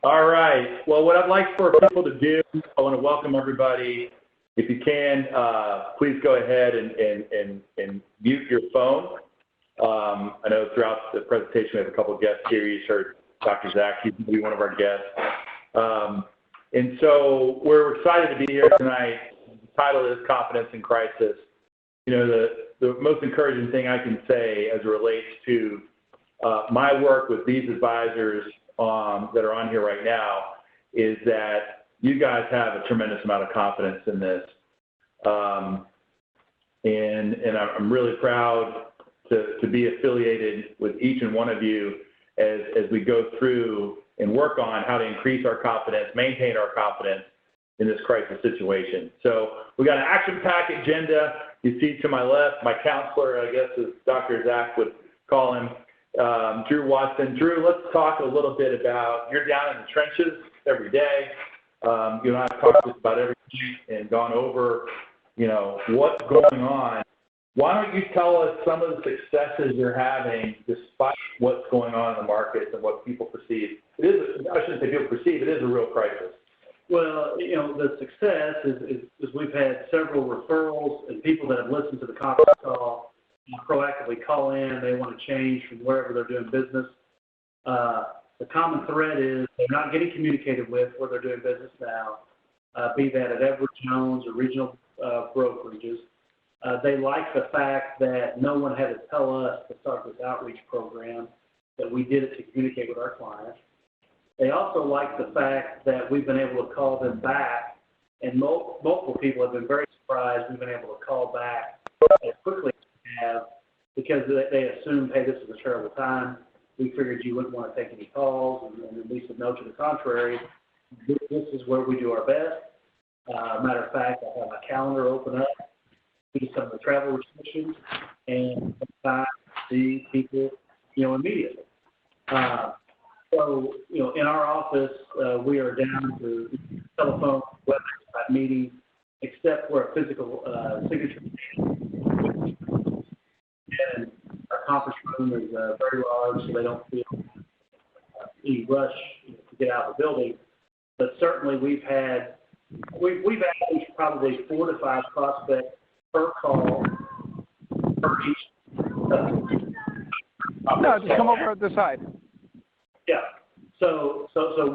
All right. Well, what I'd like for people to do, I want to welcome everybody. If you can, please go ahead and mute your phone. I know throughout the presentation we have a couple of guests here. You heard Dr. Zack, he's going to be one of our guests. And so we're excited to be here tonight. The title is Confidence in Crisis. You know, the most encouraging thing I can say as it relates to my work with these advisors that are on here right now is that you guys have a tremendous amount of confidence in this. And I'm really proud to be affiliated with each and one of you as we go through and work on how to increase our confidence, maintain our confidence in this crisis situation. So we got an action-packed agenda. You see to my left, my counselor, I guess as Dr. Zack would call him, Drew Watson. Drew, let's talk a little bit about, you're down in the trenches every day. You and I have talked just about everything and gone over, you know, what's going on. Why don't you tell us some of the successes you're having despite what's going on in the markets and what people perceive? It is, I shouldn't say people perceive, it is a real crisis. Well, you know, the success is we've had several referrals and people that have listened to the conference call proactively call in. They want to change from wherever they're doing business. The common thread is they're not getting communicated with where they're doing business now, be that at Edward Jones or regional brokerages. They like the fact that no one had to tell us to start this outreach program, that we did it to communicate with our clients. They also like the fact that we've been able to call them back, and multiple people have been very surprised we've been able to call back as quickly as we have, because they assumed, hey, this is a terrible time. We figured you wouldn't want to take any calls, and at least a note to the contrary. This is where we do our best. Matter of fact, I have my calendar open up, see some of the travel restrictions, and sometimes see people, you know, immediately. So, you know, in our office, we are down to telephone, website meetings, except for a physical signature. And our conference room is very large, so they don't feel any rush to get out of the building. But certainly we've averaged probably 4 to 5 prospects per call per each. No, just come over at the side. Yeah. So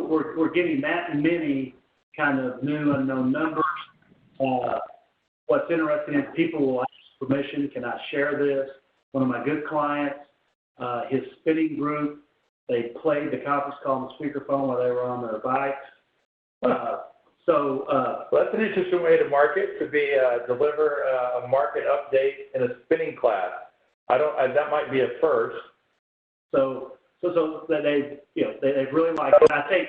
we're getting that many kind of new unknown numbers. What's interesting is people will ask permission. Can I share this? One of my good clients, his spinning group, they played the conference call on the speakerphone while they were on their bikes. Well, that's an interesting way to market, to be deliver a market update in a spinning class. That might be a first. So they've really liked it. I think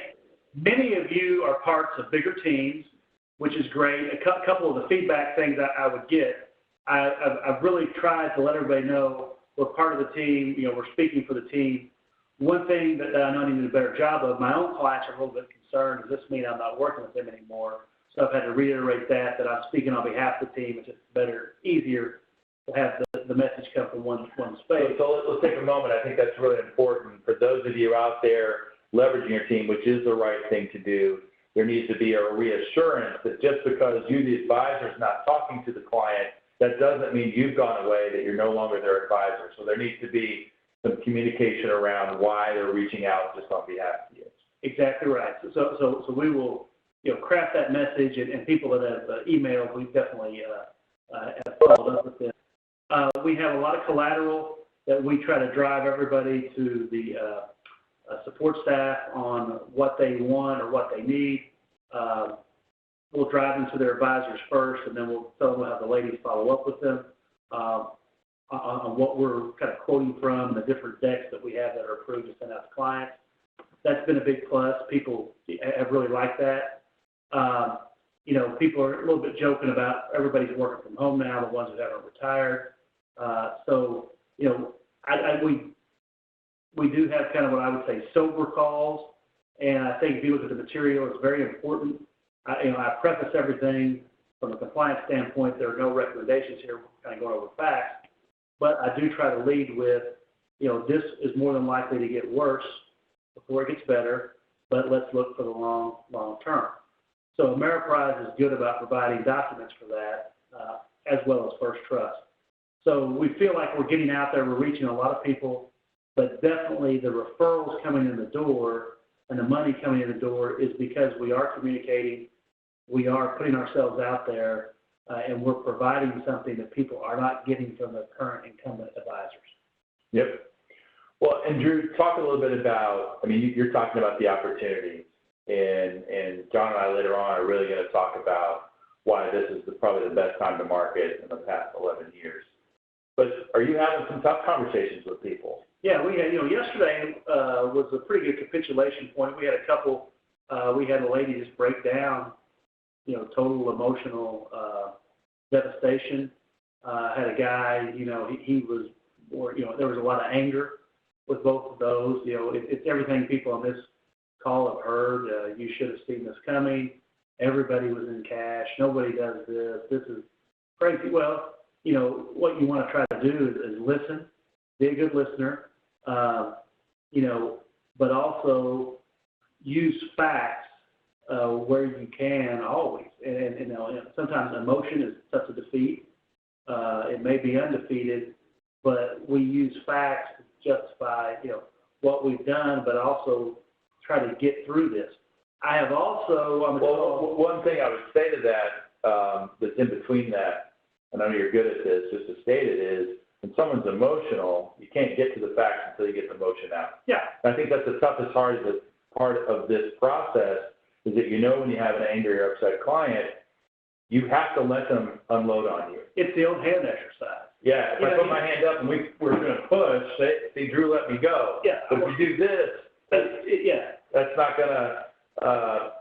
many of you are parts of bigger teams, which is great. A couple of the feedback things I would get, I've really tried to let everybody know we're part of the team. You know, we're speaking for the team. One thing that I know I need to do a better job of, my own clients are a little bit concerned. Does this mean I'm not working with them anymore? So I've had to reiterate that I'm speaking on behalf of the team. It's just better, easier to have the message come from one space. So let's take a moment. I think that's really important for those of you out there leveraging your team, which is the right thing to do. There needs to be a reassurance that just because you, the advisor, is not talking to the client, that doesn't mean you've gone away, that you're no longer their advisor. So there needs to be some communication around why they're reaching out just on behalf of you. Exactly right. So we will, you know, craft that message, and people that have emailed, we've definitely have followed up with them. We have a lot of collateral that we try to drive everybody to the support staff on what they want or what they need. We'll drive them to their advisors first, and then we'll tell them we'll have the ladies follow up with them on what we're kind of quoting from, the different decks that we have that are approved to send out to clients. That's been a big plus. People have really liked that. You know, people are a little bit joking about everybody's working from home now, the ones that haven't retired. So, you know, we do have kind of what I would say sober calls, and I think if you look at the material, it's very important. I preface everything from a compliance standpoint. There are no recommendations here. We're kind of going over facts, but I do try to lead with, you know, this is more than likely to get worse before it gets better. but let's look for the long term. So Ameriprise is good about providing documents for that, as well as First Trust. So we feel like we're getting out there, we're reaching a lot of people, but definitely the referrals coming in the door and the money coming in the door is because we are communicating, we are putting ourselves out there, and we're providing something that people are not getting from the current incumbent advisors. Yep. Well, and Drew, talk a little bit about, I mean, you're talking about the opportunities, and John and I later on are really going to talk about why this is probably the best time to market in the past 11 years. But are you having some tough conversations with people? Yeah, we had, yesterday was a pretty good capitulation point. We had a couple, we had a lady just break down, total emotional devastation. Had a guy, he was more, there was a lot of anger with both of those. It's everything people on this call have heard. You should have seen this coming. Everybody was in cash. Nobody does this. This is crazy. Well, what you want to try to do is listen, be a good listener, but also use facts where you can always. And sometimes emotion is tough to defeat. It may be undefeated, but we use facts to justify, what we've done, but also try to get through this. I have also, one thing I would say to that, that's in between that, and I know you're good at this, just to state it, is when someone's emotional, you can't get to the facts until you get the emotion out. Yeah. And I think that's the toughest part of this process, is that when you have an angry or upset client, you have to let them unload on you. It's the old hand exercise. Yeah, if I put my hand up and we're going to push, say, Drew, let me go. Yeah. But if you do this, that's not going to,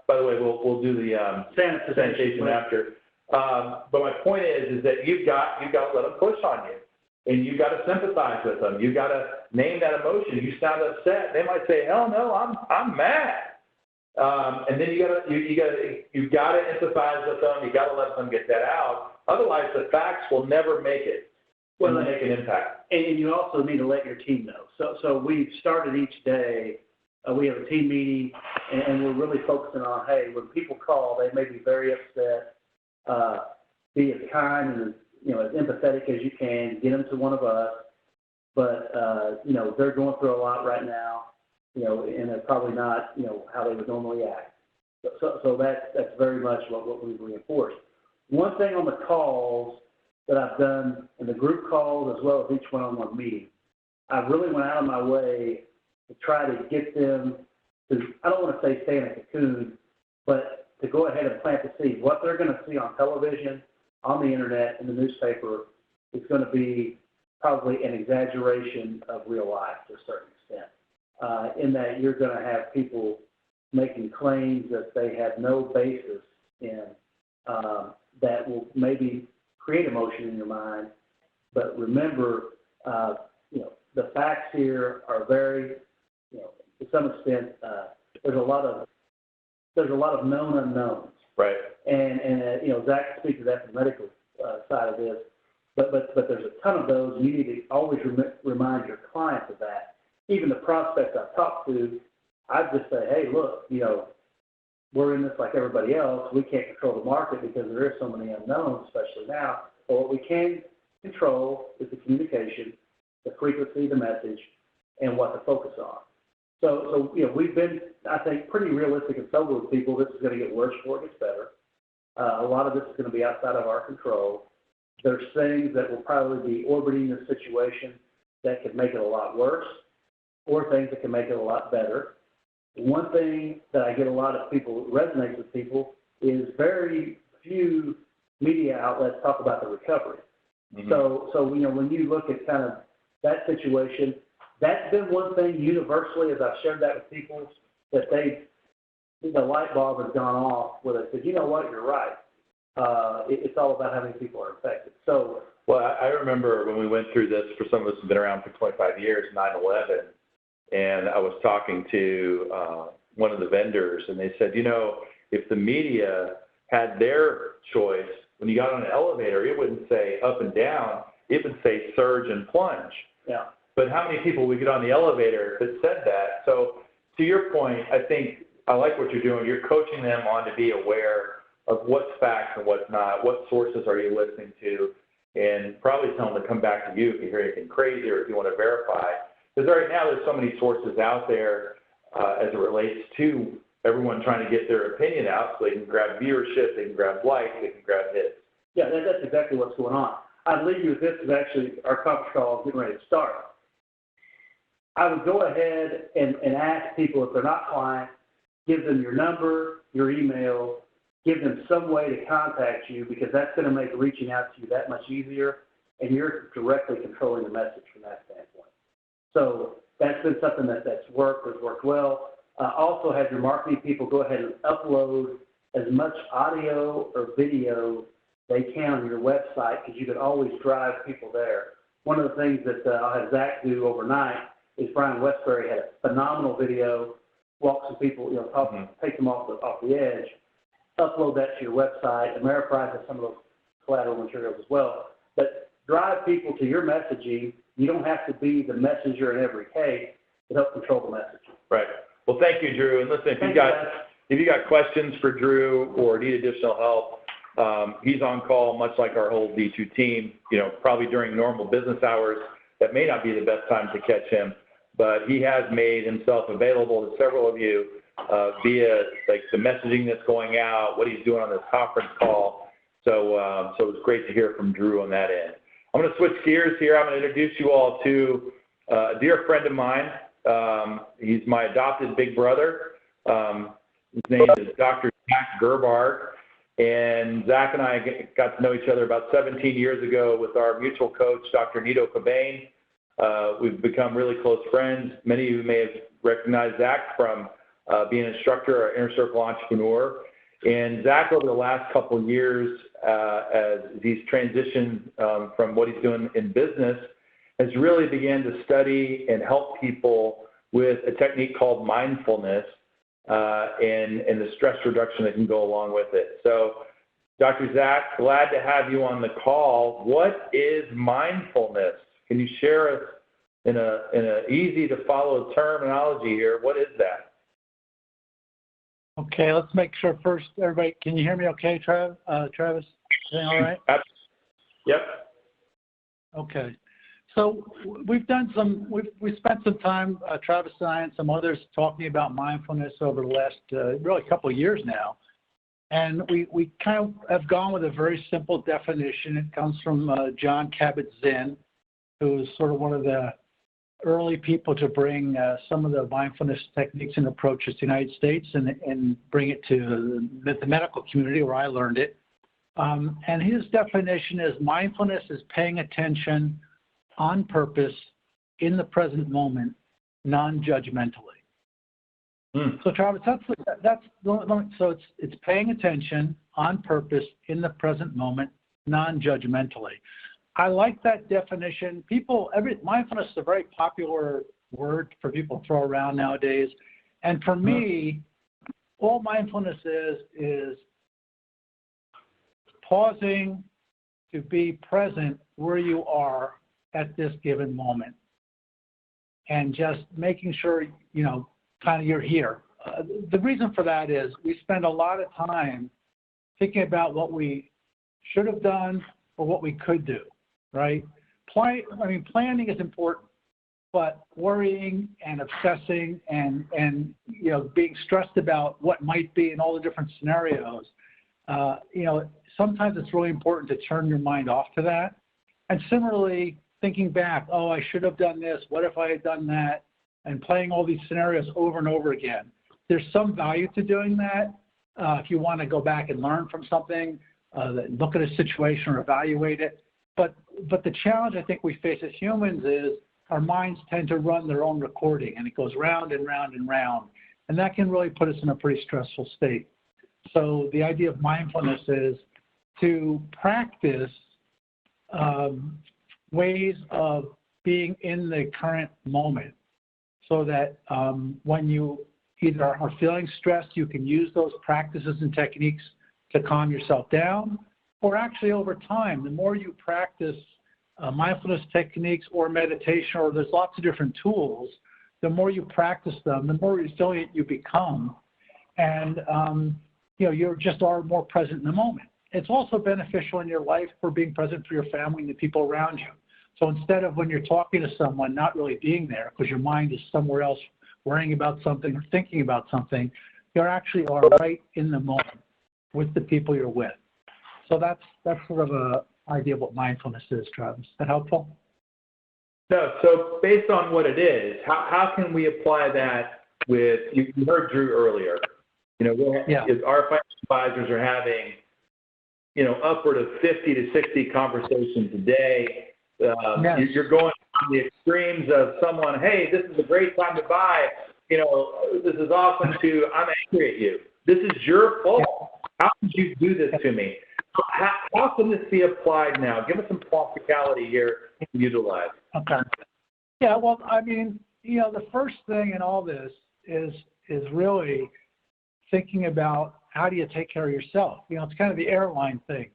by the way, we'll do the sanitation after. But my point is that you've got to let them push on you. And you've got to sympathize with them. You've got to name that emotion. You sound upset. They might say, hell no, I'm mad. And then you've got to empathize with them. You've got to let them get that out. Otherwise, the facts will never make it. Will make an impact. And you also need to let your team know. So we've started each day. We have a team meeting, and we're really focusing on, hey, when people call, they may be very upset. Be as kind and as empathetic as you can. Get them to one of us. But they're going through a lot right now. And they're probably not, how they would normally act. So that's very much what we've reinforced. One thing on the calls that I've done in the group calls as well as each one-on-one meeting, I really went out of my way to try to get them to, I don't want to say stay in a cocoon, but to go ahead and plant the seed. What they're going to see on television, on the internet, in the newspaper is going to be probably an exaggeration of real life to a certain extent. In that you're going to have people making claims that they have no basis in, that will maybe create emotion in your mind. But remember, the facts here are very, to some extent, there's a lot of known unknowns. Right. And Zack can speak to that from the medical side of this. But there's a ton of those. You need to always remind your clients of that. Even the prospects I've talked to, I'd just say, hey, look, we're in this like everybody else. We can't control the market because there is so many unknowns, especially now. But what we can control is the communication, the frequency, the message, and what to focus on. So we've been, I think, pretty realistic and sober with people. This is going to get worse before it gets better. A lot of this is going to be outside of our control. There's things that will probably be orbiting the situation that could make it a lot worse, or things that can make it a lot better. One thing that I get a lot of people, resonates with people, is very few media outlets talk about the recovery. Mm-hmm. So when you look at kind of that situation, that's been one thing universally, as I've shared that with people, that the light bulb has gone off where they said, you know what, you're right. It's all about how many people are affected. So, well, I remember when we went through this, for some of us who've been around for 25 years, 9/11, and I was talking to one of the vendors, and they said, if the media had their choice, when you got on an elevator, it wouldn't say up and down, it would say surge and plunge. Yeah. But how many people would get on the elevator that said that? So to your point, I think I like what you're doing. You're coaching them on to be aware of what's facts and what's not. What sources are you listening to? And probably tell them to come back to you if you hear anything crazy or if you want to verify. Because right now there's so many sources out there as it relates to everyone trying to get their opinion out so they can grab viewership, they can grab likes, they can grab hits. Yeah, that's exactly what's going on. I'd leave you with this, is actually our conference call is getting ready to start. I would go ahead and ask people, if they're not clients, give them your number, your email, give them some way to contact you, because that's going to make reaching out to you that much easier, and you're directly controlling the message from that standpoint. So that's been something that's worked well. Also have your marketing people go ahead and upload as much audio or video they can on your website, because you can always drive people there. One of the things that I'll have Zack do overnight is Brian Westbury had a phenomenal video, walk some people, take them off the edge, upload that to your website. Ameriprise has some of those collateral materials as well. But drive people to your messaging. You don't have to be the messenger in every case to help control the message. Right. Well, thank you, Drew. And listen, if you got questions for Drew or need additional help, he's on call, much like our whole D2 team, probably during normal business hours. That may not be the best time to catch him, but he has made himself available to several of you via like the messaging that's going out, what he's doing on this conference call. So it was great to hear from Drew on that end. I'm going to switch gears here. I'm going to introduce you all to a dear friend of mine. He's my adopted big brother. His name is Dr. Zack Gerber. And Zack and I got to know each other about 17 years ago with our mutual coach, Dr. Nito Cobain. We've become really close friends. Many of you may have recognized Zack from being an instructor or inner circle entrepreneur. And Zack, over the last couple of years, as he's transitioned from what he's doing in business, has really began to study and help people with a technique called mindfulness and the stress reduction that can go along with it. So, Dr. Zack, glad to have you on the call. What is mindfulness? Can you share us in a easy to follow terminology here? What is that? Okay, let's make sure first, everybody, can you hear me okay, Travis? Everything all right? Yep. Okay. So we've spent some time, Travis and I and some others, talking about mindfulness over the last really couple of years now. And we kind of have gone with a very simple definition. It comes from John Kabat-Zinn, who's sort of one of the early people to bring some of the mindfulness techniques and approaches to the United States and bring it to the medical community where I learned it. And his definition is mindfulness is paying attention on purpose in the present moment, non-judgmentally. So Travis, so it's paying attention on purpose in the present moment, non-judgmentally. I like that definition. Mindfulness is a very popular word for people to throw around nowadays. And for me, all mindfulness is pausing to be present where you are at this given moment. And just making sure, kind of you're here. The reason for that is we spend a lot of time thinking about what we should have done or what we could do. Right? Planning is important, but worrying and obsessing and being stressed about what might be in all the different scenarios, sometimes it's really important to turn your mind off to that. And similarly, thinking back, oh, I should have done this, what if I had done that, and playing all these scenarios over and over again. There's some value to doing that. If you want to go back and learn from something, look at a situation or evaluate it. But the challenge I think we face as humans is our minds tend to run their own recording, and it goes round and round and round. And that can really put us in a pretty stressful state. So the idea of mindfulness is to practice ways of being in the current moment so that when you either are feeling stressed, you can use those practices and techniques to calm yourself down. Or actually over time, the more you practice mindfulness techniques or meditation, or there's lots of different tools, the more you practice them, the more resilient you become. and you just are more present in the moment. It's also beneficial in your life for being present for your family and the people around you. So instead of when you're talking to someone not really being there because your mind is somewhere else worrying about something or thinking about something, you actually are right in the moment with the people you're with. So that's sort of a idea of what mindfulness is, Travis. Is that helpful? No, so based on what it is, how can we apply that with, you heard Drew earlier, our financial advisors are having, upward of 50 to 60 conversations a day. Yes. You're going to the extremes of someone, hey, this is a great time to buy, this is awesome, to I'm angry at you. This is your fault. How did you do this to me? How can this be applied now? Give us some practicality here to utilize. Okay. Yeah, well, I mean, the first thing in all this is really thinking about how do you take care of yourself. It's kind of the airline thing.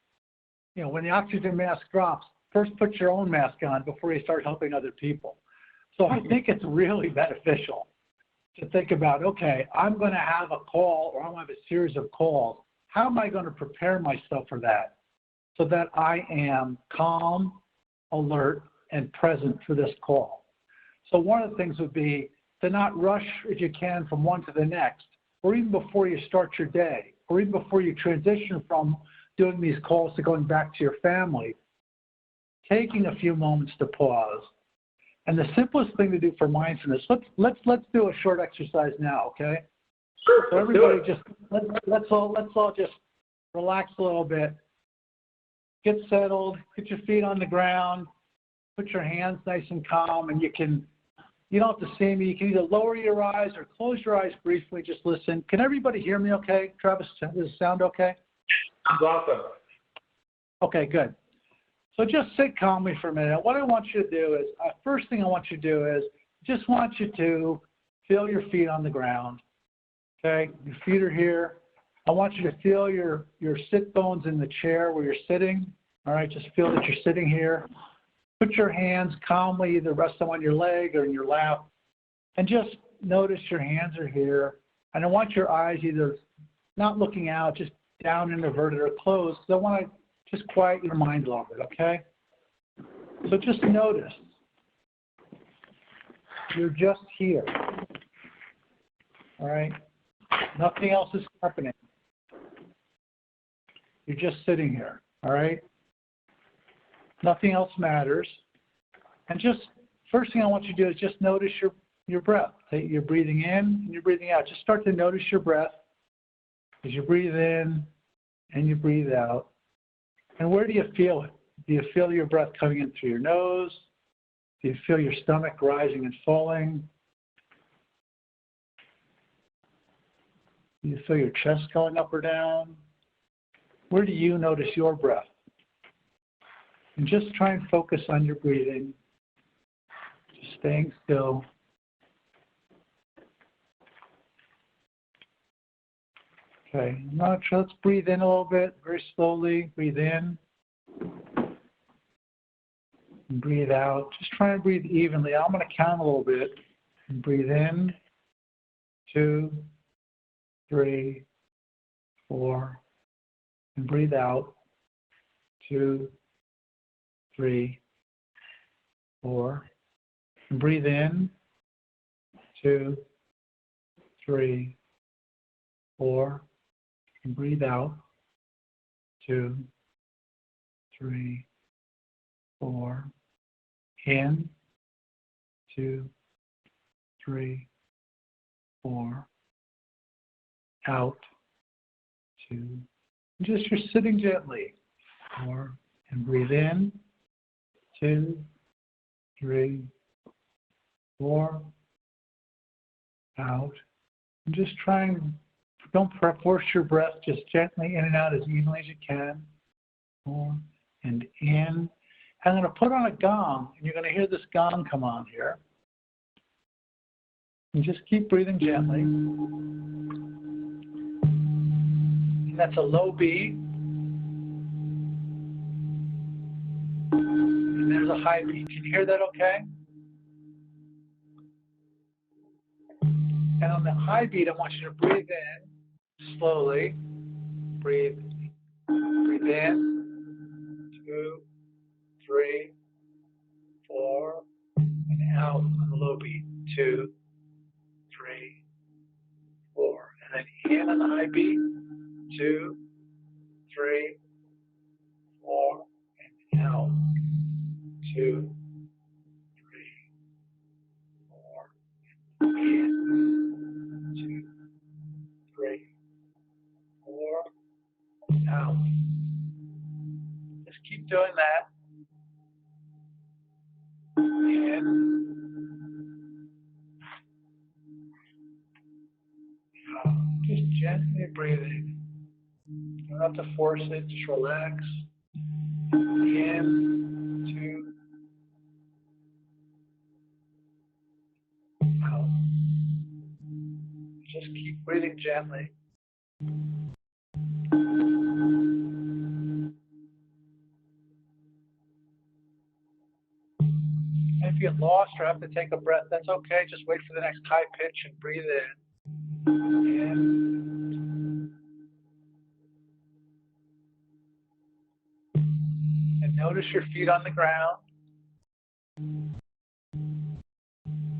When the oxygen mask drops, first put your own mask on before you start helping other people. So I think it's really beneficial to think about, okay, I'm going to have a call or I'm going to have a series of calls. How am I going to prepare myself for that so that I am calm, alert, and present for this call? So one of the things would be to not rush, if you can, from one to the next, or even before you start your day, or even before you transition from doing these calls to going back to your family, taking a few moments to pause. And the simplest thing to do for mindfulness, let's do a short exercise now, okay? Sure. So everybody just let's all just relax a little bit, get settled, get your feet on the ground, put your hands nice and calm, and you don't have to see me. You can either lower your eyes or close your eyes briefly. Just listen. Can everybody hear me? Okay, Travis, does it sound okay? Sounds awesome. Okay, good. So just sit calmly for a minute. What I want you to do is, first thing I want you to do is, just want you to feel your feet on the ground. Okay, your feet are here. I want you to feel your sit bones in the chair where you're sitting. All right, just feel that you're sitting here. Put your hands calmly, either rest them on your leg or in your lap, and just notice your hands are here. And I want your eyes either not looking out, just down and averted or closed. So I want to just quiet your mind a little bit, okay? So just notice. You're just here. All right? Nothing else is happening. You're just sitting here, all right? Nothing else matters. And just, first thing I want you to do is just notice your breath. You're breathing in and you're breathing out. Just start to notice your breath as you breathe in and you breathe out. And where do you feel it? Do you feel your breath coming in through your nose? Do you feel your stomach rising and falling? Do you feel your chest going up or down? Where do you notice your breath? And just try and focus on your breathing, just staying still. Okay, now let's breathe in a little bit, very slowly. Breathe in. And breathe out. Just try and breathe evenly. I'm going to count a little bit. And breathe in, 2, 3, 4. And breathe out, 2, 3, 4. And breathe in, 2, 3, 4. And breathe out, 2, 3, 4. In, 2, 3, 4. Out, 2. Just you're sitting gently. 4. And breathe in, 2, 3, 4. Out. And just try and don't force your breath, just gently in and out as evenly as you can. 4. And in. I'm going to put on a gong, and you're going to hear this gong come on here. And just keep breathing gently. And that's a low beat. And there's a high beat. Can you hear that okay? And on the high beat, I want you to breathe in. slowly. Breathe in, 2, 3, 4, and out on the low beat, 2, 3, 4. And then in on the high beat, 2, 3, 4, and out, 2, 3, 4, in, 2, 3, 4, out. Just keep doing that. In, out. Just gently breathing. You don't have to force it, just relax. In, 2, out. Just keep breathing gently. If you get lost or have to take a breath, that's okay. Just wait for the next high pitch and breathe in. And notice your feet on the ground.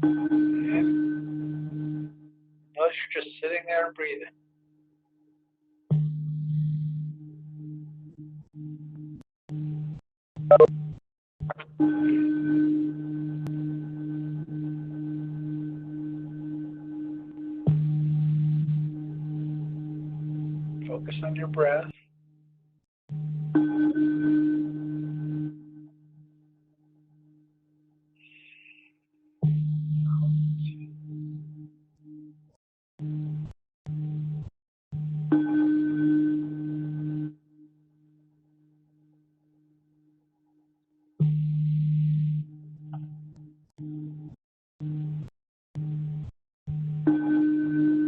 And notice you're just sitting there and breathing. Focus on your breath.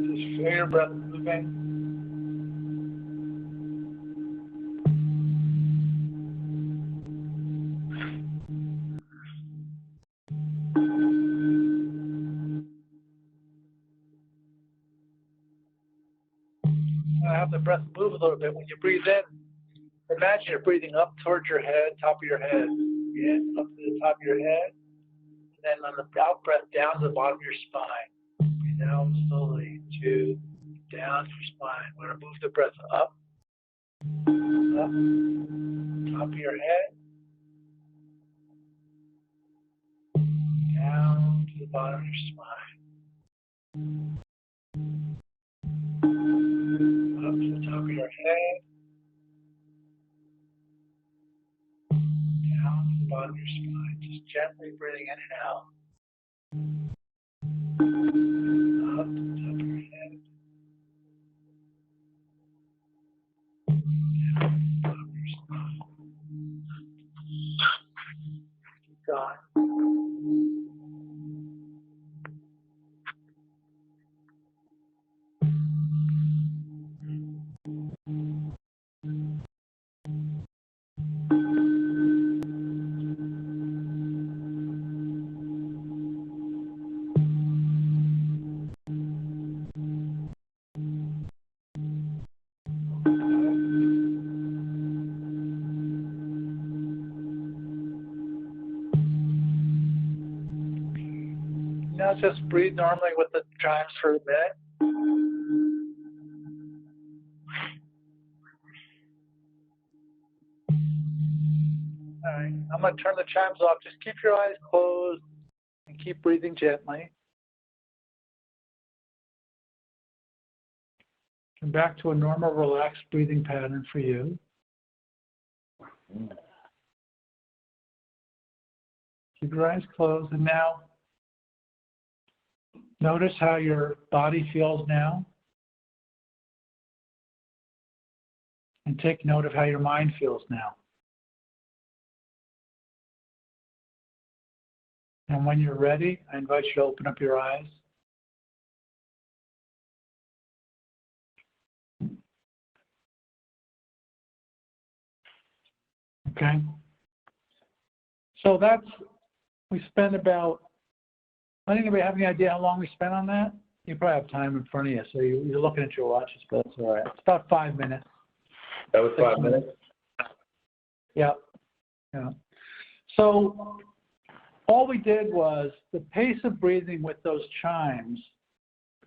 Just feel your breath moving. Have the breath move a little bit. When you breathe in, imagine you're breathing up towards your head, top of your head. In, up to the top of your head. And then on the out breath, down to the bottom of your spine. Breathe out slowly. 2, down to your spine. We're going to move the breath up, top of your head, down to the bottom of your spine. Up to the top of your head, down to the bottom of your spine. Just gently breathing in and out. Up to the top of your head, down to the bottom of your spine. Keep going. Now just breathe normally with the chimes for a minute. All right, I'm going to turn the chimes off. Just keep your eyes closed and keep breathing gently. Come back to a normal, relaxed breathing pattern for you. Keep your eyes closed, and now notice how your body feels now. And take note of how your mind feels now. And when you're ready, I invite you to open up your eyes. Okay. So we spent about, I think anybody have any idea how long we spent on that? You probably have time in front of you, so you're looking at your watches, but that's all right. It's about 5 minutes. That was 5 minutes? Yeah. Yeah. So all we did was the pace of breathing with those chimes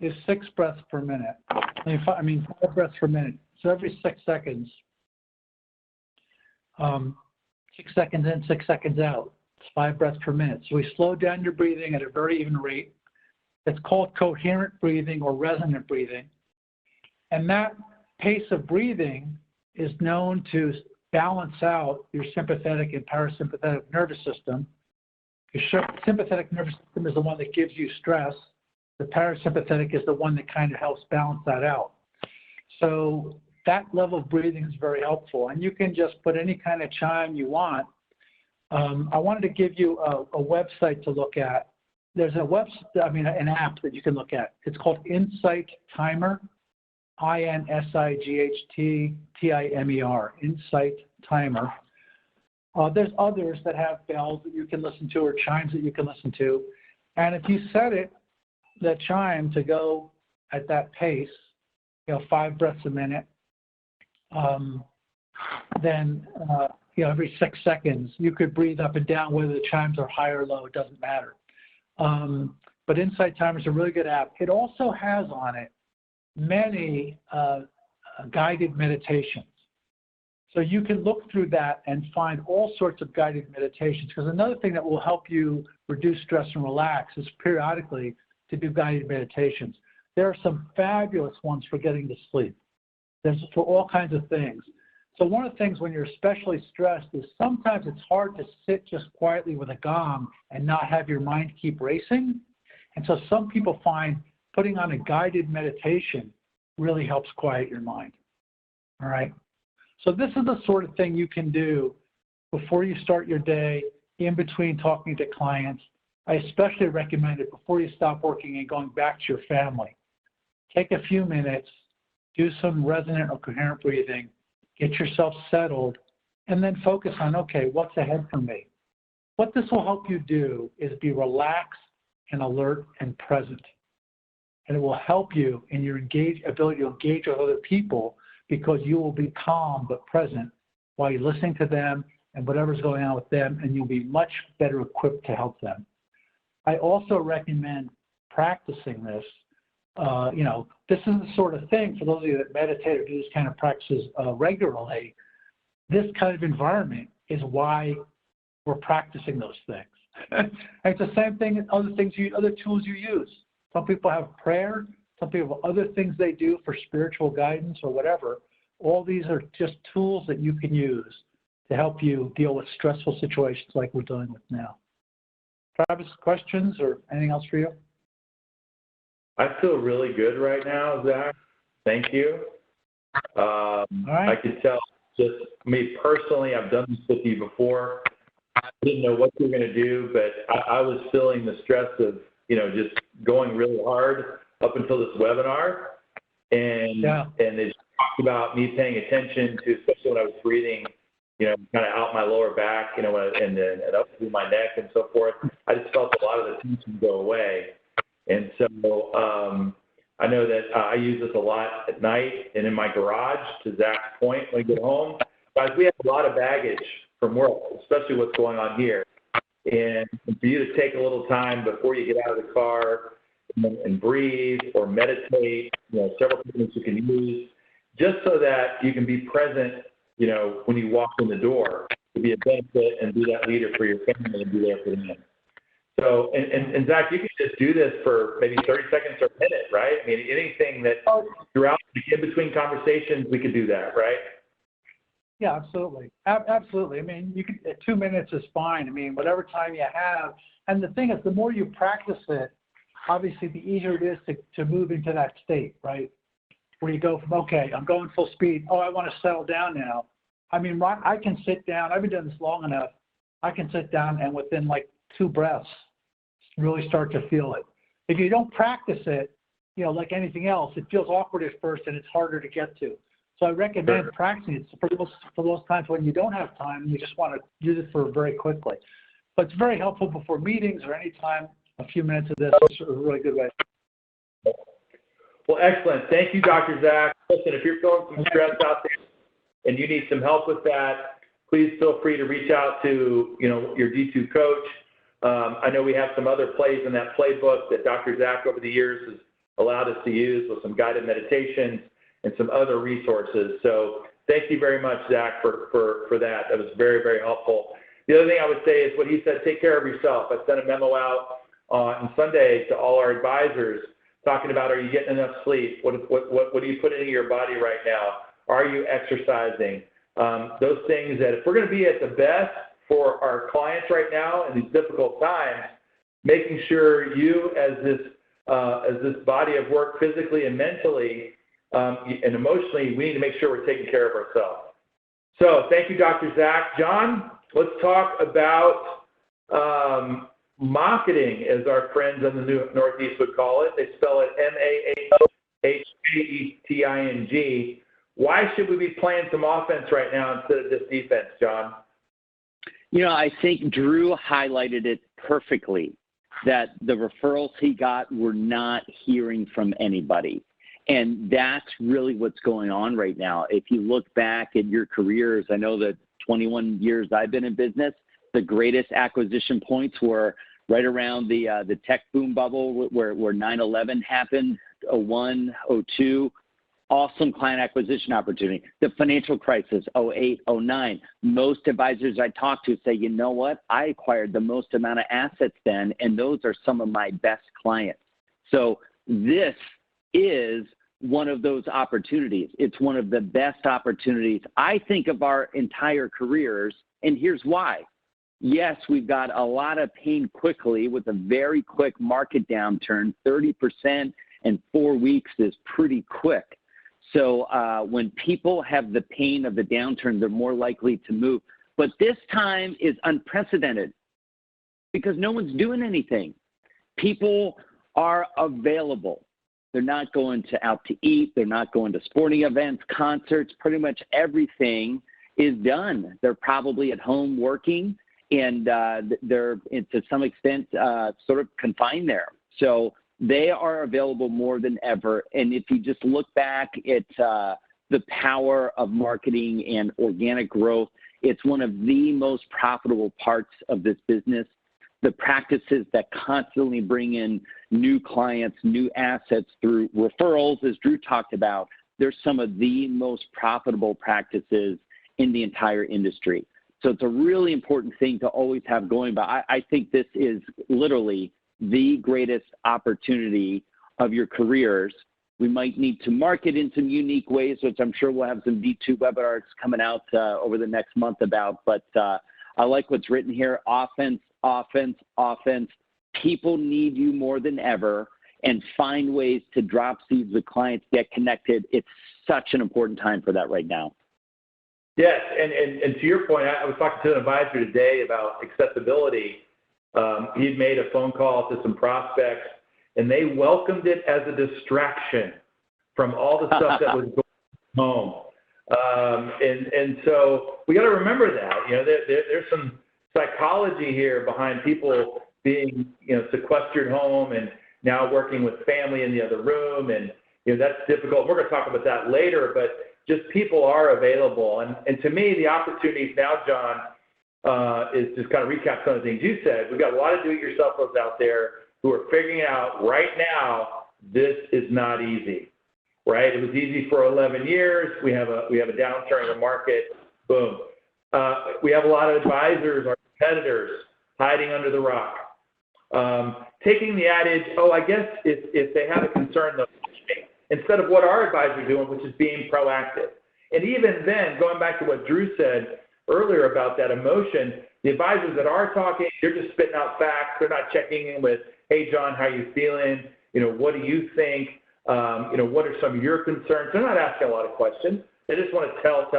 is 6 breaths per minute. I mean 5 breaths per minute. So every 6 seconds, 6 seconds in, 6 seconds out. It's 5 breaths per minute. So we slow down your breathing at a very even rate. It's called coherent breathing or resonant breathing. And that pace of breathing is known to balance out your sympathetic and parasympathetic nervous system. Your sympathetic nervous system is the one that gives you stress. The parasympathetic is the one that kind of helps balance that out. So that level of breathing is very helpful. And you can just put any kind of chime you want. I wanted to give you a website to look at. There's an app that you can look at. It's called Insight Timer, INSIGHT-TIMER, Insight Timer. There's others that have bells that you can listen to or chimes that you can listen to. And if you set that chime to go at that pace, 5 breaths a minute, then every 6 seconds you could breathe up and down, whether the chimes are high or low, it doesn't matter. But Insight Timer is a really good app. It also has on it many guided meditations. So you can look through that and find all sorts of guided meditations, because another thing that will help you reduce stress and relax is periodically to do guided meditations. There are some fabulous ones for getting to sleep. There's for all kinds of things. So one of the things when you're especially stressed is sometimes it's hard to sit just quietly with a gong and not have your mind keep racing. And so some people find putting on a guided meditation really helps quiet your mind. All right. So this is the sort of thing you can do before you start your day, in between talking to clients. I especially recommend it before you stop working and going back to your family. Take a few minutes, do some resonant or coherent breathing, get yourself settled, and then focus on, okay, what's ahead for me? What this will help you do is be relaxed and alert and present. And it will help you in your ability to engage with other people, because you will be calm but present while you're listening to them and whatever's going on with them, and you'll be much better equipped to help them. I also recommend practicing this. This is the sort of thing, for those of you that meditate or do this kind of practices regularly, this kind of environment is why we're practicing those things. It's the same thing as other tools you use. Some people have prayer. Some people have other things they do for spiritual guidance or whatever. All these are just tools that you can use to help you deal with stressful situations like we're dealing with now. Travis, questions or anything else for you? I feel really good right now, Zach. Thank you. All right. I could tell, just me personally, I've done this with you before. I didn't know what you were going to do, but I was feeling the stress of, just going really hard up until this webinar. And they talked about me paying attention to, especially when I was breathing, kind of out my lower back, and then up through my neck and so forth. I just felt a lot of the tension go away. And so I know that I use this a lot at night and in my garage, to Zach's point, when I get home. Guys, we have a lot of baggage from work, especially what's going on here. And for you to take a little time before you get out of the car and breathe or meditate, several things you can use, just so that you can be present, when you walk in the door, to be a benefit and be that leader for your family and be there for them. So, and Zach, you can just do this for maybe 30 seconds or a minute, right? I mean, anything that throughout, in between conversations, we could do that, right? Yeah, absolutely. Absolutely. I mean, 2 minutes is fine. I mean, whatever time you have. And the thing is, the more you practice it, obviously the easier it is to move into that state, right? Where you go from, okay, I'm going full speed. Oh, I want to settle down now. I mean, I can sit down. I've been doing this long enough. I can sit down and within like 2 breaths, really start to feel it. If you don't practice it, like anything else, it feels awkward at first and it's harder to get to. So I recommend practicing it for those times when you don't have time and you just want to use it for very quickly. But it's very helpful before meetings or any time. A few minutes of this is a really good way. Well, excellent. Thank you, Dr. Zack. Listen, if you're feeling some stress out there and you need some help with that, please feel free to reach out to, your D2 coach. I know we have some other plays in that playbook that Dr. Zack over the years has allowed us to use with some guided meditations and some other resources. So thank you very much, Zack, for that. That was very, very helpful. The other thing I would say is what he said, take care of yourself. I sent a memo out on Sunday to all our advisors talking about, are you getting enough sleep? What are you putting into your body right now? Are you exercising? Those things that if we're going to be at the best for our clients right now in these difficult times, making sure you as this body of work physically and mentally and emotionally, we need to make sure we're taking care of ourselves. So thank you, Dr. Zack. John, let's talk about marketing, as our friends in the Northeast would call it. They spell it M-A-H-H-A-E-T-I-N-G. Why should we be playing some offense right now instead of just defense, John? I think Drew highlighted it perfectly, that the referrals he got were not hearing from anybody. And that's really what's going on right now. If you look back at your careers, I know that 21 years I've been in business, the greatest acquisition points were right around the tech boom bubble where 9/11 happened, 01, 02. Awesome client acquisition opportunity. The financial crisis, 08, 09. Most advisors I talk to say, you know what? I acquired the most amount of assets then, and those are some of my best clients. So this is one of those opportunities. It's one of the best opportunities, I think, of our entire careers, and here's why. Yes, we've got a lot of pain quickly with a very quick market downturn. 30% in 4 weeks is pretty quick. So when people have the pain of the downturn, they're more likely to move. But this time is unprecedented because no one's doing anything. People are available. They're not going out to eat. They're not going to sporting events, concerts. Pretty much everything is done. They're probably at home working, and they're, to some extent, sort of confined there. So they are available more than ever. And if you just look back at the power of marketing and organic growth, it's one of the most profitable parts of this business. The practices that constantly bring in new clients, new assets through referrals, as Drew talked about, they're some of the most profitable practices in the entire industry. So it's a really important thing to always have going. But I think this is literally the greatest opportunity of your careers. We might need to market in some unique ways, which I'm sure we'll have some D2 webinars coming out over the next month about. But I like what's written here: offense, offense, offense. People need you more than ever, and find ways to drop seeds with clients, get connected. It's such an important time for that right now. Yes, and to your point, I was talking to an advisor today about accessibility. He'd made a phone call to some prospects, and they welcomed it as a distraction from all the stuff that was going home. And so we got to remember that. There's some psychology here behind people being, sequestered home and now working with family in the other room, and that's difficult. We're going to talk about that later, but just people are available, and to me, the opportunities now, John, is just kind of recap some of the things you said. We've got a lot of do-it-yourselfers out there who are figuring out right now this is not easy, right? It was easy for 11 years. We have a downturn in the market. Boom. We have a lot of advisors, our competitors, hiding under the rock. Taking the adage, I guess if they have a concern, they'll push me, instead of what our advisors are doing, which is being proactive. And even then, going back to what Drew said earlier about that emotion, the advisors that are talking, they're just spitting out facts. They're not checking in with, hey, John, how you feeling? What do you think? What are some of your concerns? They're not asking a lot of questions. They just want to tell.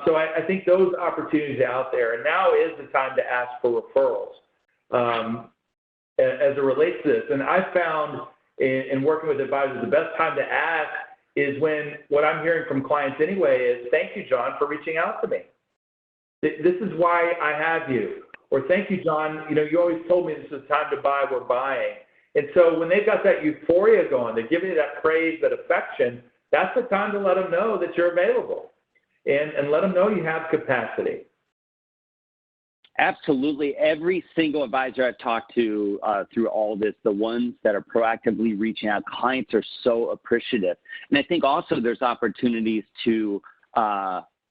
So I think those opportunities are out there, and now is the time to ask for referrals as it relates to this. And I found in working with advisors, the best time to ask is when what I'm hearing from clients anyway is, thank you, John, for reaching out to me. This is why I have you. Or thank you, John, you always told me this is time to buy, we're buying. And so when they've got that euphoria going, they're giving you that praise, that affection, that's the time to let them know that you're available and let them know you have capacity. Absolutely. Every single advisor I've talked to through all this, the ones that are proactively reaching out, clients are so appreciative. And I think also there's opportunities to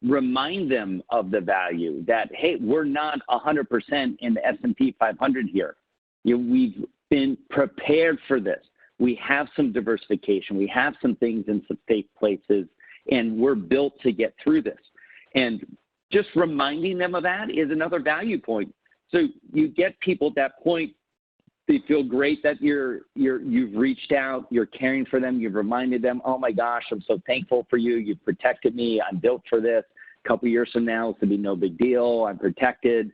remind them of the value that, hey, we're not 100% in the S&P 500 here. We've been prepared for this. We have some diversification. We have some things in some safe places, and we're built to get through this. And just reminding them of that is another value point. So you get people at that point, they feel great that you've reached out, you're caring for them, you've reminded them, oh my gosh, I'm so thankful for you, you've protected me, I'm built for this. A couple of years from now, it's going to be no big deal, I'm protected,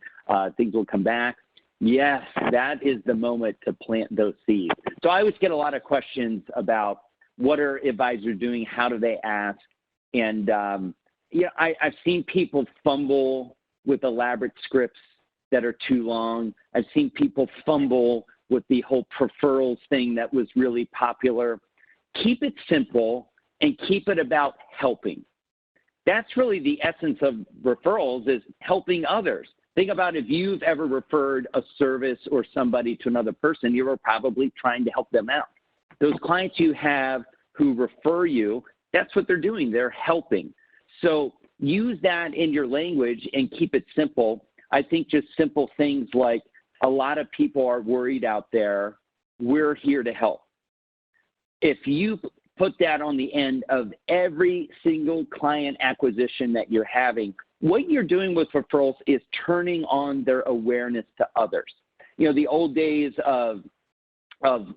things will come back. Yes, that is the moment to plant those seeds. So I always get a lot of questions about what are advisors doing, how do they ask, and I've seen people fumble with elaborate scripts that are too long. I've seen people fumble with the whole referrals thing that was really popular. Keep it simple and keep it about helping. That's really the essence of referrals, is helping others. Think about if you've ever referred a service or somebody to another person, you were probably trying to help them out. Those clients you have who refer you, that's what they're doing. They're helping. So use that in your language and keep it simple. I think just simple things like, a lot of people are worried out there, we're here to help. If you put that on the end of every single client acquisition that you're having, what you're doing with referrals is turning on their awareness to others. You know, the old days of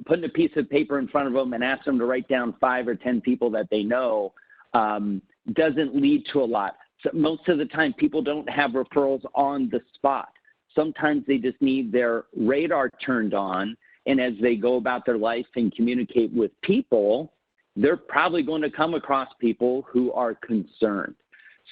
putting a piece of paper in front of them and ask them to write down 5 or 10 people that they know doesn't lead to a lot. So most of the time, people don't have referrals on the spot. Sometimes they just need their radar turned on, and as they go about their life and communicate with people, they're probably going to come across people who are concerned.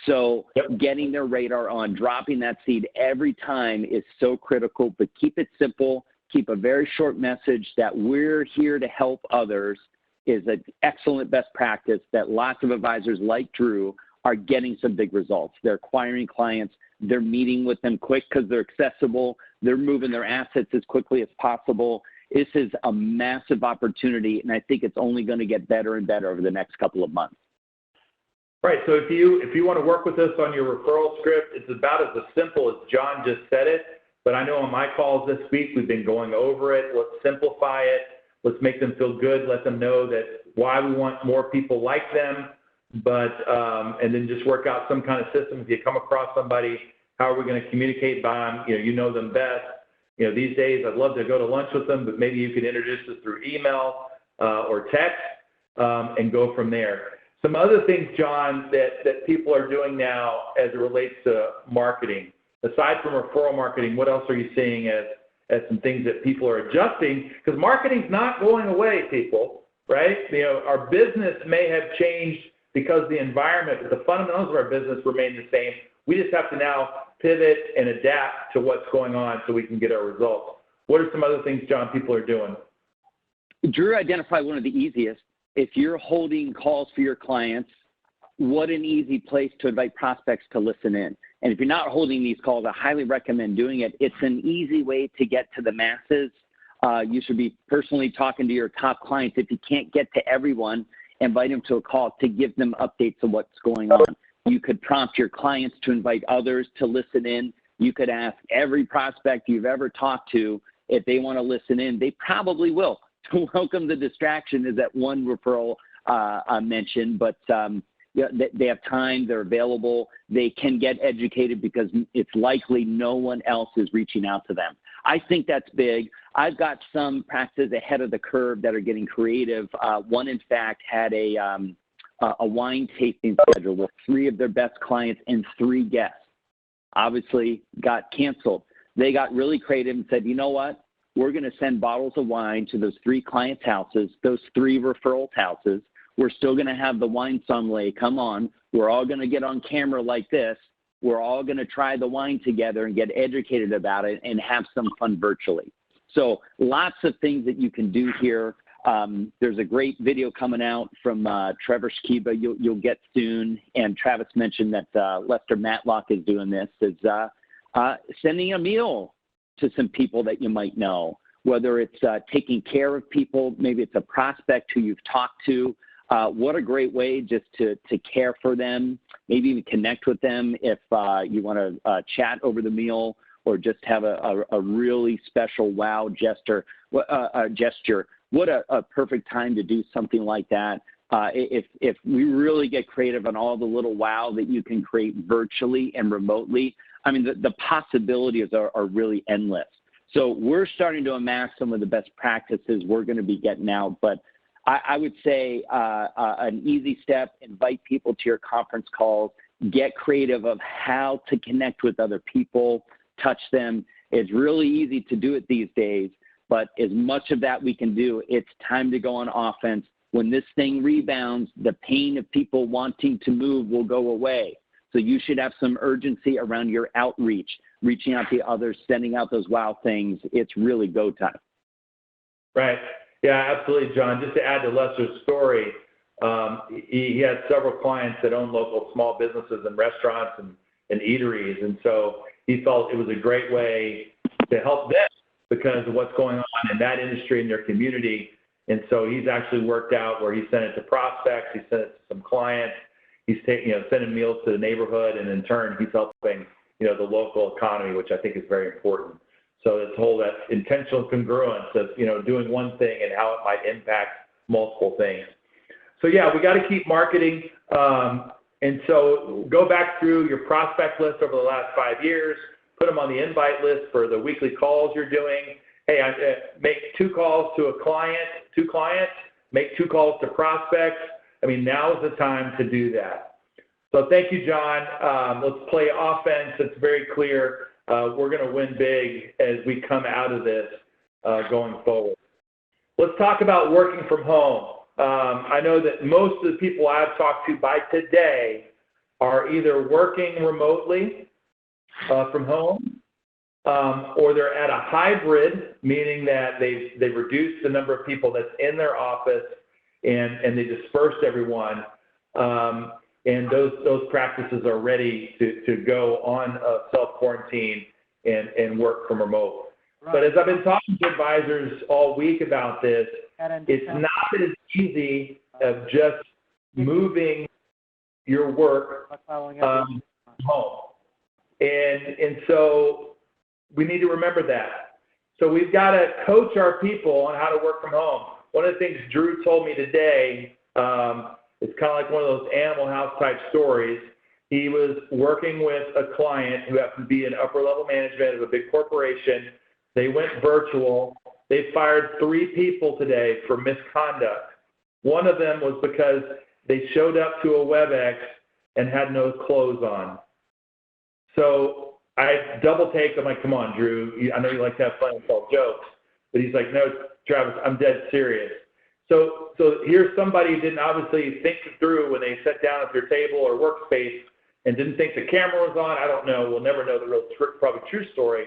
So getting their radar on, dropping that seed every time is so critical, but keep it simple. Keep a very short message that we're here to help others is an excellent best practice that lots of advisors like Drew are getting some big results. They're acquiring clients. They're meeting with them quick because they're accessible. They're moving their assets as quickly as possible. This is a massive opportunity, and I think it's only going to get better and better over the next couple of months. Right. So if you want to work with us on your referral script, it's about as simple as John just said it. But I know on my calls this week, we've been going over it. Let's simplify it. Let's make them feel good. Let them know that why we want more people like them. But and then just work out some kind of system. If you come across somebody, how are we going to communicate by them? You know them best. You know, these days I'd love to go to lunch with them, but maybe you could introduce us through email or text and go from there. Some other things, John, that people are doing now as it relates to marketing. Aside from referral marketing, what else are you seeing as some things that people are adjusting? Because marketing's not going away, people, right? You know, our business may have changed because of the environment, but the fundamentals of our business remain the same. We just have to now pivot and adapt to what's going on so we can get our results. What are some other things, John, people are doing? Drew identified one of the easiest. If you're holding calls for your clients, what an easy place to invite prospects to listen in. And if you're not holding these calls, I highly recommend doing it. It's an easy way to get to the masses. You should be personally talking to your top clients. If you can't get to everyone, invite them to a call to give them updates of what's going on. You could prompt your clients to invite others to listen in. You could ask every prospect you've ever talked to if they want to listen in. They probably will. To welcome the distraction is that one referral I mentioned, but they have time, they're available, they can get educated because it's likely no one else is reaching out to them. I think that's big. I've got some practices ahead of the curve that are getting creative. One, in fact, had a wine tasting schedule with 3 of their best clients and 3 guests. Obviously got canceled. They got really creative and said, you know what? We're going to send bottles of wine to those 3 clients' houses, those 3 referrals' houses. We're still going to have the wine sommelier come on. We're all going to get on camera like this. We're all going to try the wine together and get educated about it and have some fun virtually. So lots of things that you can do here. There's a great video coming out from Trevor Skiba you'll get soon. And Travis mentioned that Lester Matlock is doing this, is sending a meal to some people that you might know, whether it's taking care of people, maybe it's a prospect who you've talked to. What a great way just to care for them, maybe even connect with them if you want to chat over the meal or just have a really special wow gesture. What a perfect time to do something like that. If we really get creative on all the little wow that you can create virtually and remotely, I mean, the possibilities are really endless. So we're starting to amass some of the best practices we're going to be getting out. But I would say an easy step, invite people to your conference calls, get creative of how to connect with other people, touch them. It's really easy to do it these days. But as much of that we can do, it's time to go on offense. When this thing rebounds, the pain of people wanting to move will go away. So you should have some urgency around your outreach, reaching out to others, sending out those wow things. It's really go time. Right. Yeah, absolutely, John. Just to add to Lester's story, he has several clients that own local small businesses and restaurants and eateries. And so he felt it was a great way to help them because of what's going on in that industry in their community. And so he's actually worked out where he sent it to prospects, he sent it to some clients, he's taking, sending meals to the neighborhood, and in turn he's helping, the local economy, which I think is very important. So this whole that intentional congruence of, doing one thing and how it might impact multiple things. So yeah, we got to keep marketing. And so go back through your prospect list over the last 5 years, put them on the invite list for the weekly calls you're doing. Hey, make 2 calls to a client, 2 clients, make 2 calls to prospects. I mean, now is the time to do that. So thank you, John. Let's play offense. It's very clear. We're going to win big as we come out of this going forward. Let's talk about working from home. I know that most of the people I've talked to by today are either working remotely from home, or they're at a hybrid, meaning that they've reduced the number of people that's in their office and they dispersed everyone. And those practices are ready to go on self-quarantine and work from remote. Right. But as I've been talking to advisors all week about this, it's not as easy of just moving your work home. And so we need to remember that. So we've got to coach our people on how to work from home. One of the things Drew told me today, it's kind of like one of those Animal House type stories. He was working with a client who happened to be in upper level management of a big corporation. They went virtual. They fired 3 people today for misconduct. One of them was because they showed up to a WebEx and had no clothes on. So I double take. I'm like, come on, Drew. I know you like to have fun and tell jokes. But he's like, no, Travis, I'm dead serious. So here's somebody who didn't obviously think it through when they sat down at their table or workspace and didn't think the camera was on. I don't know. We'll never know the real, probably true story.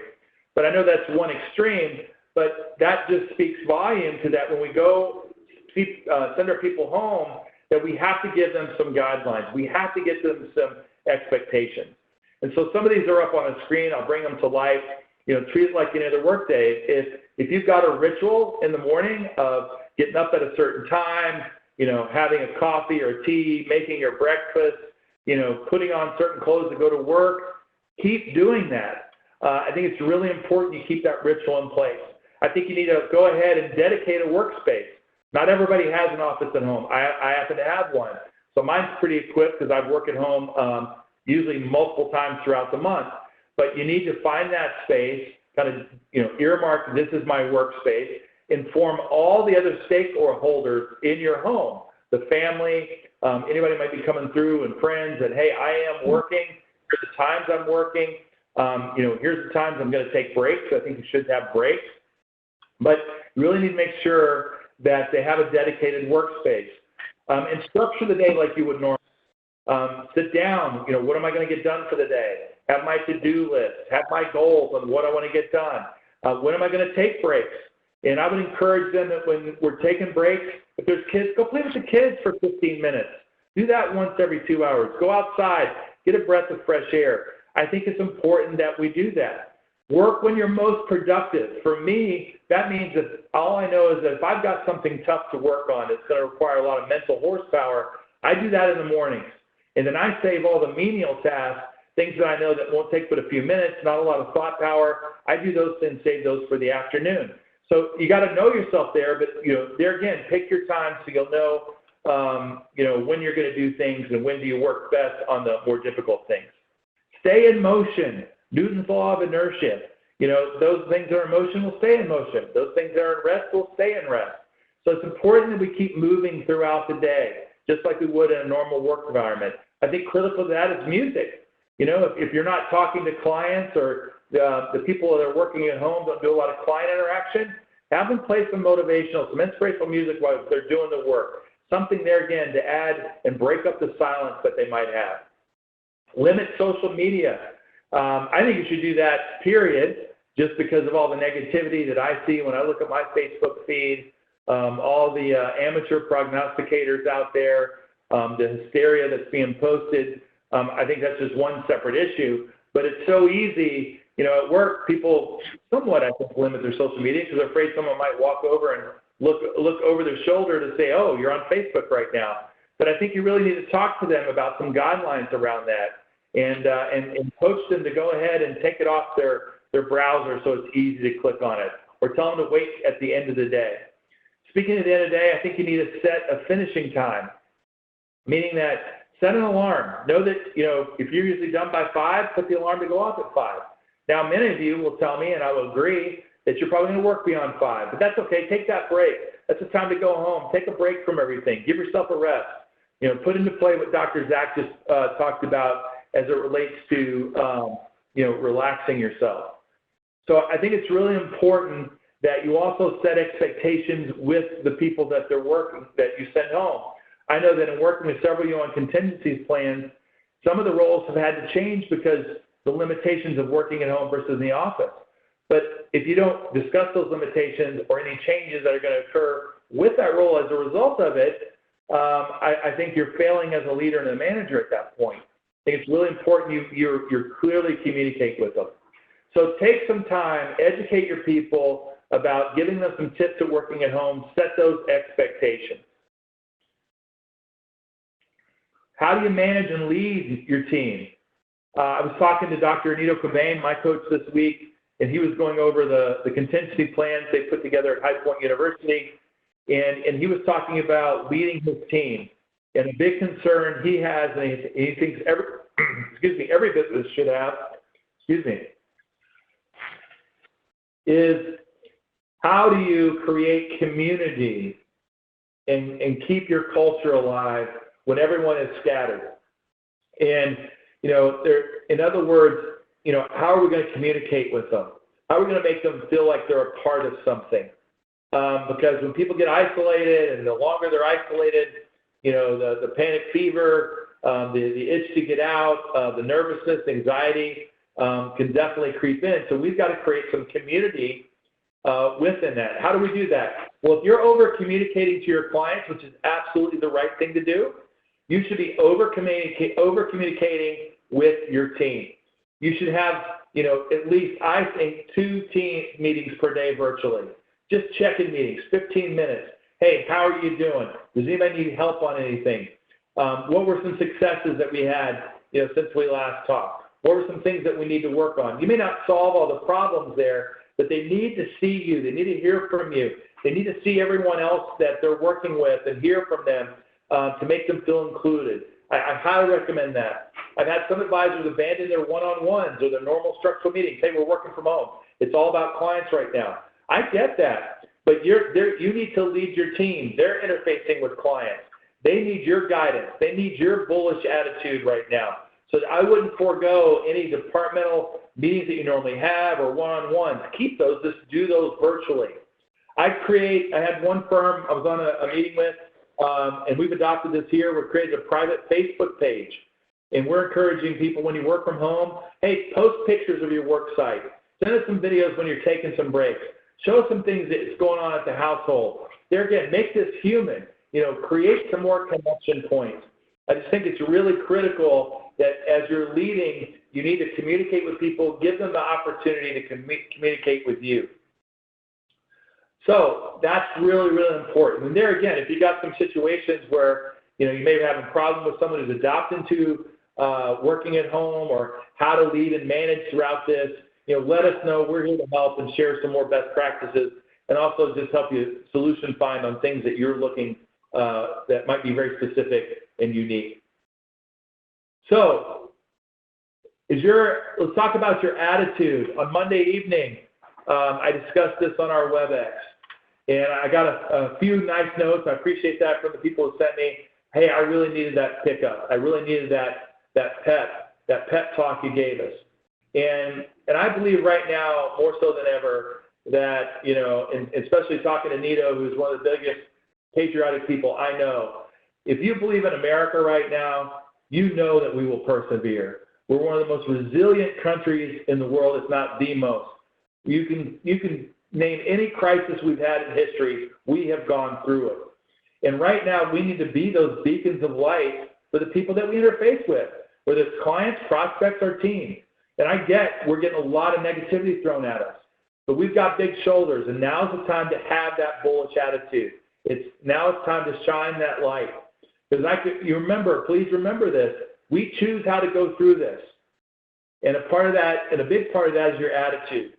But I know that's one extreme. But that just speaks volume to that when we go send our people home, that we have to give them some guidelines. We have to get them some expectations. And so some of these are up on a screen. I'll bring them to life. Treat it like any other work day. If you've got a ritual in the morning of getting up at a certain time, having a coffee or tea, making your breakfast, putting on certain clothes to go to work, keep doing that. I think it's really important you keep that ritual in place. I think you need to go ahead and dedicate a workspace. Not everybody has an office at home. I happen to have one. So mine's pretty equipped because I work at home usually multiple times throughout the month. But you need to find that space, kind of, earmark, this is my workspace, inform all the other stakeholders in your home, the family, anybody might be coming through and friends that, hey, I am working, here's the times I'm working, here's the times I'm going to take breaks. I think you should have breaks. But you really need to make sure that they have a dedicated workspace. And structure the day like you would normally. Sit down, what am I going to get done for the day? Have my to-do list, have my goals on what I want to get done. When am I going to take breaks? And I would encourage them that when we're taking breaks, if there's kids, go play with the kids for 15 minutes. Do that once every 2 hours. Go outside, get a breath of fresh air. I think it's important that we do that. Work when you're most productive. For me, that means that all I know is that if I've got something tough to work on, it's going to require a lot of mental horsepower, I do that in the mornings. And then I save all the menial tasks, things that I know that won't take but a few minutes, not a lot of thought power. I do those and save those for the afternoon. So you got to know yourself there, but there again, pick your time so you'll know, when you're going to do things and when do you work best on the more difficult things. Stay in motion. Newton's law of inertia. Those things that are in motion will stay in motion. Those things that are in rest will stay in rest. So it's important that we keep moving throughout the day, just like we would in a normal work environment. I think critical to that is music. If you're not talking to clients or the people that are working at home don't do a lot of client interaction, have them play some motivational, some inspirational music while they're doing the work. Something there, again, to add and break up the silence that they might have. Limit social media. I think you should do that, period, just because of all the negativity that I see when I look at my Facebook feed, all the amateur prognosticators out there, the hysteria that's being posted. I think that's just one separate issue, but it's so easy. At work, people somewhat, I think, limit their social media because they're afraid someone might walk over and look over their shoulder to say, oh, you're on Facebook right now. But I think you really need to talk to them about some guidelines around that and coach them to go ahead and take it off their browser so it's easy to click on it, or tell them to wait at the end of the day. Speaking at the end of the day, I think you need to set a finishing time, meaning that set an alarm. Know that, if you're usually done by 5, put the alarm to go off at 5. Now, many of you will tell me, and I will agree, that you're probably going to work beyond 5, but that's okay. Take that break. That's the time to go home. Take a break from everything. Give yourself a rest. Put into play what Dr. Zack just talked about as it relates to, relaxing yourself. So I think it's really important that you also set expectations with the people that they're working, that you send home. I know that in working with several of you on contingencies plans, some of the roles have had to change because the limitations of working at home versus in the office. But if you don't discuss those limitations or any changes that are going to occur with that role as a result of it, I think you're failing as a leader and a manager at that point. I think it's really important you're clearly communicate with them. So take some time, educate your people about giving them some tips of working at home, set those expectations. How do you manage and lead your team? I was talking to Dr. Anito Cobain, my coach this week, and he was going over the contingency plans they put together at High Point University, and he was talking about leading his team. And a big concern he has, and he thinks every business should have, is how do you create community and keep your culture alive when everyone is scattered? And in other words, how are we going to communicate with them? How are we going to make them feel like they're a part of something? Because when people get isolated, and the longer they're isolated, the panic fever, the itch to get out, the nervousness, anxiety can definitely creep in. So we've got to create some community within that. How do we do that? Well, if you're over-communicating to your clients, which is absolutely the right thing to do, you should be over-communicating with your team. You should have, at least, I think, 2 team meetings per day virtually. Just check-in meetings, 15 minutes. Hey, how are you doing? Does anybody need help on anything? What were some successes that we had, since we last talked? What were some things that we need to work on? You may not solve all the problems there, but they need to see you. They need to hear from you. They need to see everyone else that they're working with and hear from them to make them feel included. I highly recommend that. I've had some advisors abandon their one-on-ones or their normal structural meetings. Hey, we're working from home. It's all about clients right now. I get that, but you need to lead your team. They're interfacing with clients. They need your guidance. They need your bullish attitude right now. So I wouldn't forego any departmental meetings that you normally have or one-on-ones. Keep those. Just do those virtually. I had one firm I was on a meeting with, and we've adopted this here. We've created a private Facebook page, and we're encouraging people when you work from home, hey, post pictures of your work site. Send us some videos when you're taking some breaks. Show us some things that's going on at the household. There again, make this human. Create some more connection points. I just think it's really critical that as you're leading, you need to communicate with people, give them the opportunity to communicate with you. So that's really, really important. And there again, if you got some situations where you may be having a problem with someone who's adopting to working at home or how to lead and manage throughout this, let us know. We're here to help and share some more best practices and also just help you solution find on things that you're looking that might be very specific and unique. So let's talk about your attitude. On Monday evening, I discussed this on our WebEx, and I got a few nice notes. I appreciate that from the people who sent me. Hey, I really needed that pickup. I really needed that pep talk you gave us. And I believe right now, more so than ever, that, and especially talking to Nito, who's one of the biggest patriotic people I know, if you believe in America right now, you know that we will persevere. We're one of the most resilient countries in the world, if not the most. You can name any crisis we've had in history, we have gone through it. And right now, we need to be those beacons of light for the people that we interface with, whether it's clients, prospects, or teams. And I get we're getting a lot of negativity thrown at us, but we've got big shoulders, and now's the time to have that bullish attitude. Now it's time to shine that light. Because please remember this, we choose how to go through this. And a big part of that is your attitude.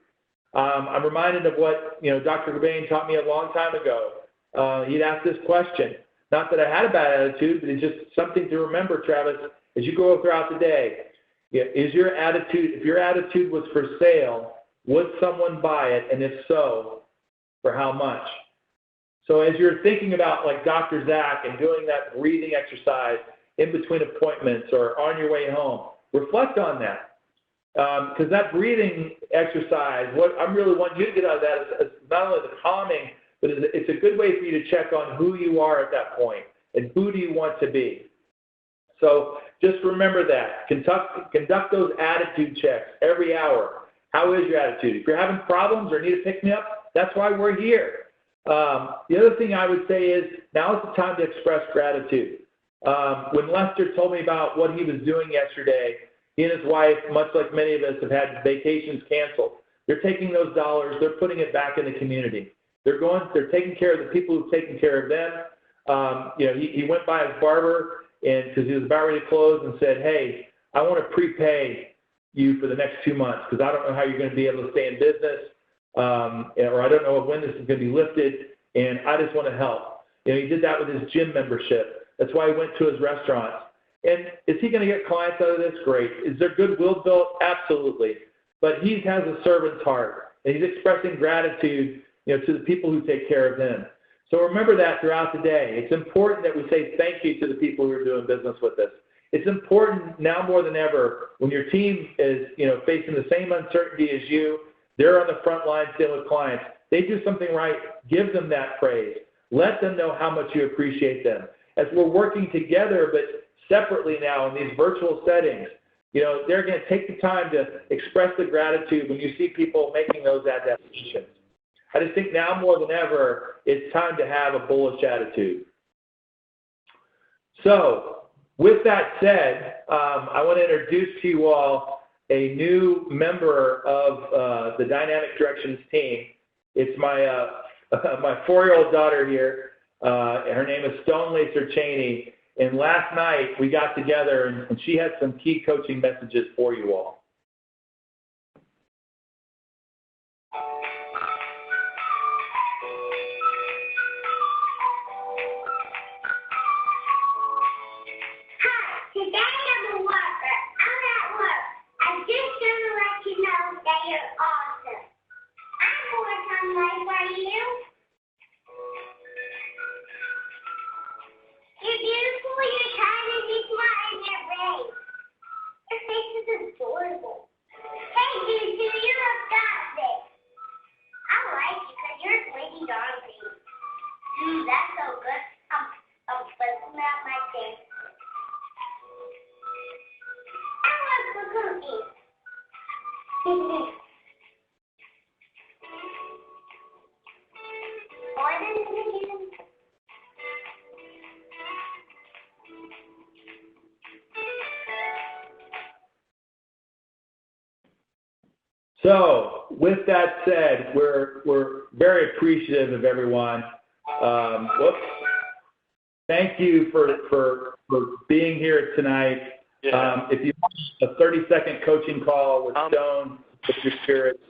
I'm reminded of what Dr. Gerber taught me a long time ago. He'd ask this question. Not that I had a bad attitude, but it's just something to remember, Travis, as you go throughout the day. If your attitude was for sale, would someone buy it? And if so, for how much? So as you're thinking about like Dr. Zack and doing that breathing exercise in between appointments or on your way home, reflect on that. Because that breathing exercise, what I really want you to get out of that is not only the calming, but it's a good way for you to check on who you are at that point and who do you want to be. So just remember that. Conduct those attitude checks every hour. How is your attitude? If you're having problems or need to pick me up, that's why we're here. The other thing I would say is now is the time to express gratitude. When Lester told me about what he was doing yesterday, he and his wife, much like many of us, have had vacations canceled. They're taking those dollars, they're putting it back in the community. They're taking care of the people who've taken care of them. He went by his barber and because he was about ready to close and said, hey, I want to prepay you for the next 2 months because I don't know how you're going to be able to stay in business or I don't know when this is going to be lifted, and I just want to help. He did that with his gym membership. That's why he went to his restaurants. And is he going to get clients out of this? Great. Is there goodwill built? Absolutely. But he has a servant's heart, and he's expressing gratitude, to the people who take care of him. So remember that throughout the day. It's important that we say thank you to the people who are doing business with us. It's important now more than ever when your team is, facing the same uncertainty as you. They're on the front lines dealing with clients. They do something right. Give them that praise. Let them know how much you appreciate them. As we're working together, but separately now in these virtual settings, they're going to take the time to express the gratitude when you see people making those adaptations. I just think now more than ever, it's time to have a bullish attitude. So with that said, I want to introduce to you all a new member of the Dynamic Directions team. It's my my 4-year-old daughter here. Her name is Stone Lacer Cheney. And last night we got together and she had some key coaching messages for you all. So with that said, we're very appreciative of everyone. Thank you for being here tonight. If you want a 30-second coaching call with Stone, with your spirits,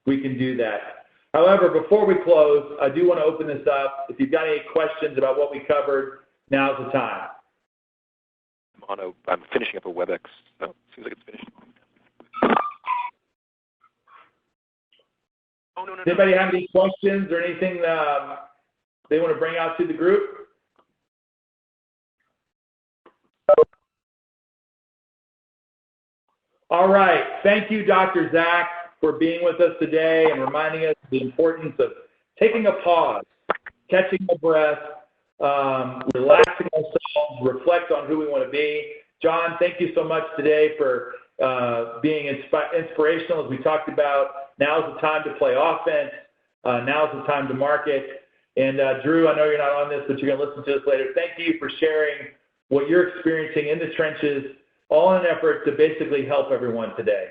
we can do that. However, before we close, I do want to open this up. If you've got any questions about what we covered, now's the time. I'm finishing up a WebEx, so it seems like it's finished. Does anybody have any questions or anything they want to bring out to the group? All right. Thank you, Dr. Zack, for being with us today and reminding us of the importance of taking a pause, catching a breath, relaxing ourselves, reflect on who we want to be. John, thank you so much today for being inspirational. As we talked about, now's the time to play offense. Now's the time to market. And Drew, I know you're not on this, but you're going to listen to this later. Thank you for sharing what you're experiencing in the trenches, all in an effort to basically help everyone today.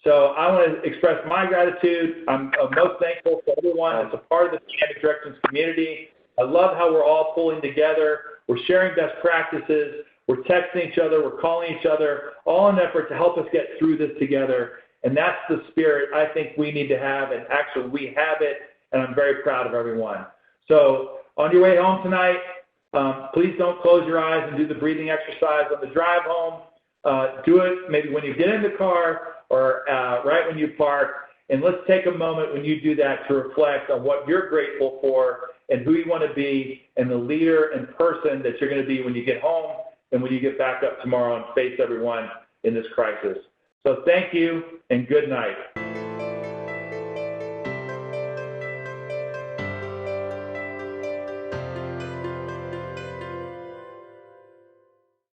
So I want to express my gratitude. I'm most thankful for everyone that's a part of the Dynamic Directions community. I love how we're all pulling together. We're sharing best practices. We're texting each other. We're calling each other, all in an effort to help us get through this together. And that's the spirit I think we need to have. And actually, we have it. And I'm very proud of everyone. So on your way home tonight, please don't close your eyes and do the breathing exercise on the drive home. Do it maybe when you get in the car or right when you park. And let's take a moment when you do that to reflect on what you're grateful for and who you want to be and the leader and person that you're going to be when you get home and when you get back up tomorrow and face everyone in this crisis. So thank you and good night.